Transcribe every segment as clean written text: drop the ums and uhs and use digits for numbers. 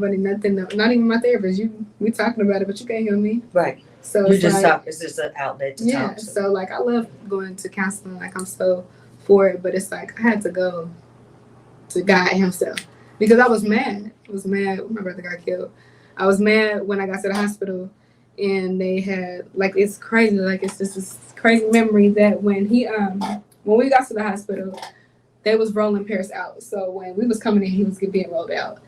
nobody, nothing, not even my therapist. We talking about it, but you can't heal me. Right. So You it's just like, talk. It's just an outlet to yeah. talk to. So like I love going to counseling. Like I'm so for it, but it's like I had to go to God himself because I was mad. I was mad when my brother got killed. I was mad when I got to the hospital and they had like it's crazy. Like it's just this crazy memory that when we got to the hospital, they was rolling Paris out. So when we was coming in, he was being rolled out.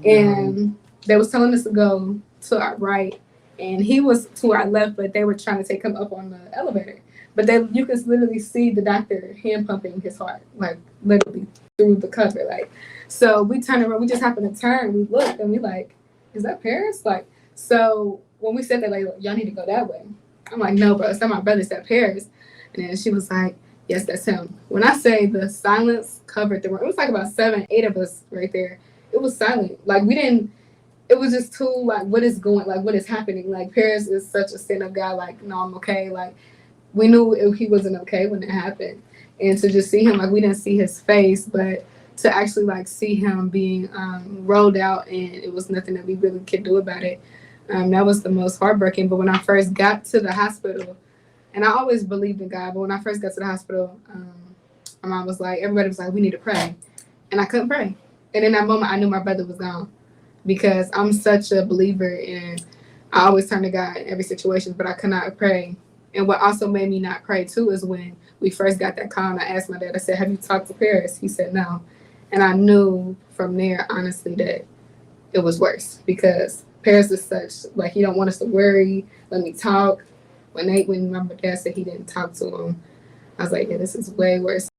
And they was telling us to go to our right and he was to our left, but they were trying to take him up on the elevator. But you could literally see the doctor hand pumping his heart, like literally through the cover. Like, so we turned around, we just happened to turn, we looked and we like, is that Paris? Like, so when we said that, like, y'all need to go that way. I'm like, no, bro, it's not my brother, it's that Paris. And then she was like, yes, that's him. When I say the silence covered the room, it was like about 7, 8 of us right there. It was silent. Like we didn't, it was just too like, what is happening? Like Paris is such a stand-up guy, like, no, I'm okay. Like we knew he wasn't okay when it happened. And to just see him, like we didn't see his face, but to actually like see him being rolled out and it was nothing that we really could do about it. That was the most heartbreaking. But when I first got to the hospital, and I always believed in God, but when I first got to the hospital, my mom was like, everybody was like, we need to pray. And I couldn't pray. And in that moment, I knew my brother was gone because I'm such a believer and I always turn to God in every situation, but I could not pray. And what also made me not pray too is when we first got that call and I asked my dad, I said, have you talked to Paris? He said no. And I knew from there, honestly, that it was worse because Paris is such, like, he don't want us to worry, let me talk. When my dad said he didn't talk to him, I was like, yeah, this is way worse.